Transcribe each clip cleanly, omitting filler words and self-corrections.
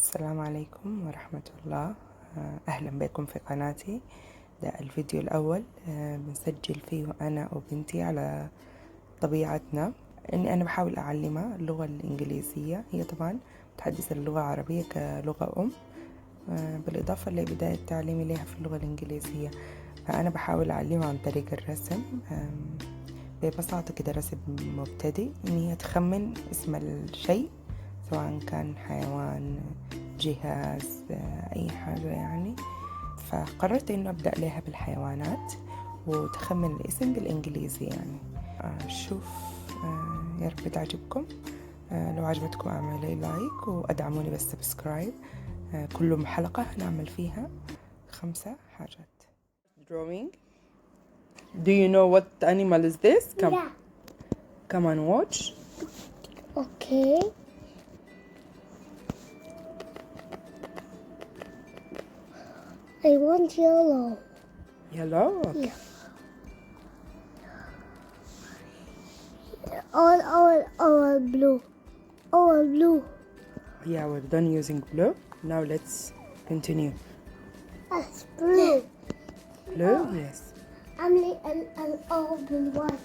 السلام عليكم ورحمة الله. أهلا بكم في قناتي. ده الفيديو الأول بنسجل فيه أنا وبنتي على طبيعتنا، إني أنا بحاول أعلمها اللغة الإنجليزية. هي طبعا متحدثة اللغة العربية كلغة أم، بالإضافة لبداية تعليمي لها في اللغة الإنجليزية. فأنا بحاول أعلمها عن طريق الرسم، ببساطة كده رسم مبتدئ، إن هي تخمن اسم الشيء سواء كان حيوان، جهاز، أي حاجة يعني. فقررت إنه أبدأ لها بالحيوانات وتخمن الاسم بالإنجليزي يعني. شوف، يا رب تعجبكم. لو عجبتكم اعملوا لايك وأدعموني بالسبسكرايب. كل حلقة نعمل فيها 5 حاجات. Drawing. Do you know what animal is this? Yeah. Come and watch. Okay. I want yellow. Yellow? Okay. Yeah. All blue. All blue. Yeah, we're done using blue. Now let's continue. That's blue. Blue? Yes. I'm all blue one.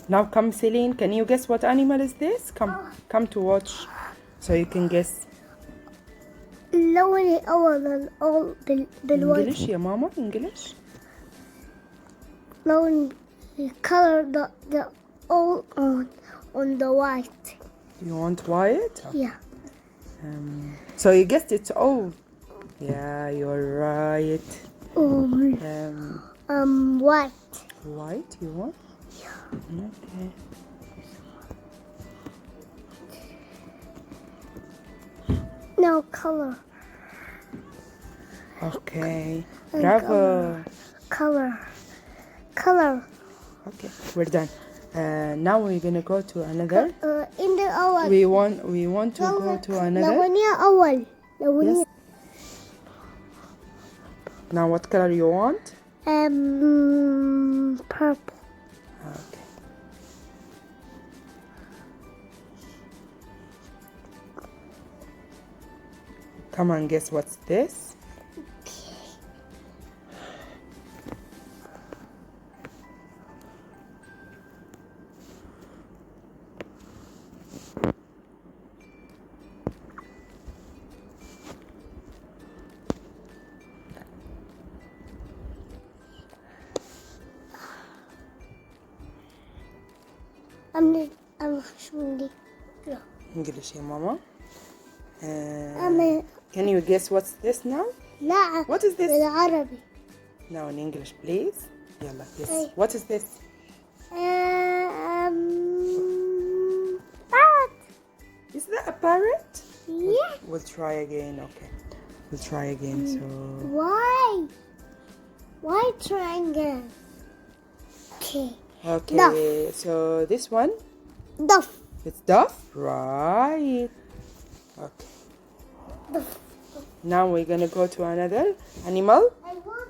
Now come, Celine. Can you guess what animal is this? Come to watch so you can guess. لوني أول بالوايت. English يا ماما, English. لون color the all on the white. You want white? Yeah. So you guessed it's old. Yeah, you're right. White. White you want? Yeah. Okay. No color. Okay. Bravo. Color. Okay, we're done. Now we're gonna go to another. In the أول. We want to go to another. لونية أول. Yes. Now what color you want? Purple. Okay. Come on, guess what's this? I'm showing English يا ماما. I'm Can you guess what's this now? لا. What is this? بالعربي. Now in English, please. يلا, yes. Hey. What is this? Parrot. Is that a parrot? Yeah. We'll try again. Okay. We'll try again. So. Why? Why triangle? Okay. Okay. Duff. So this one. Duff. It's duff. Right. Okay. Duff. Now we're gonna go to another animal. I want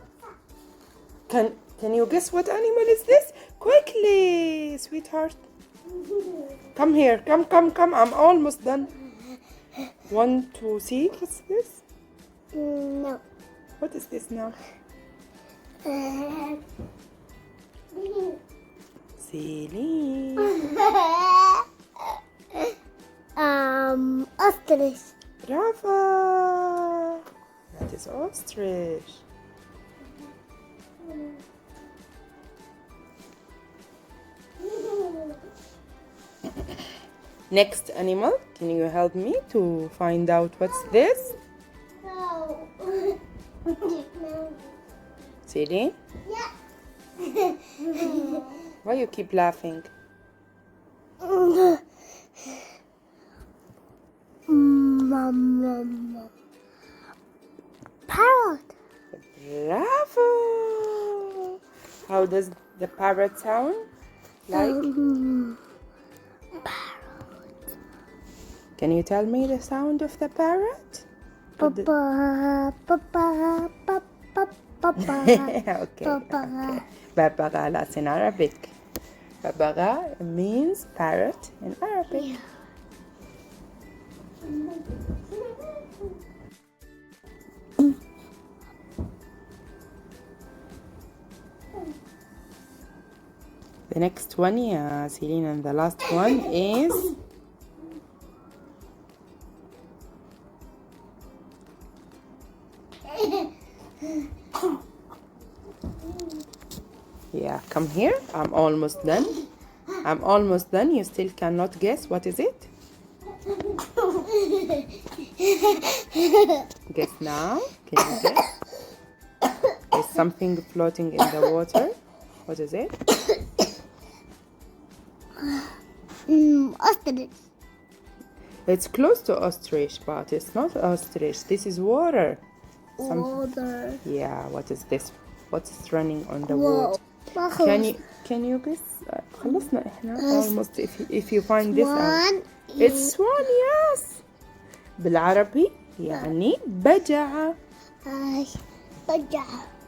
that. Can you guess what animal is this? Quickly, sweetheart. Come here. Come. I'm almost done. 1, 2, see. What's this? No. What is this now? Sailing. Ostrich. Bravo. That is ostrich. Next animal. Can you help me to find out what's this? No. Celine? Yeah. Why you keep laughing? Parrot. Bravo! How does the parrot sound? Like? Parrot. Can you tell me the sound of the parrot? Papa. Okay. Babaga, that's in Arabic. Babaga means parrot in Arabic. Yeah. The next one, yeah, Celine, and the last one is yeah, come here. I'm almost done. I'm almost done. You still cannot guess. What is it? Guess now. Can you guess? There's something floating in the water. What is it? Ostrich. It's close to ostrich, but it's not ostrich. This is water. Water. Yeah, what is this? What's running on the Whoa. water? Can you guess? خلصنا احنا. Almost if you find this out. It's swan, yes. بالعربي يعني بجعة. بجعة.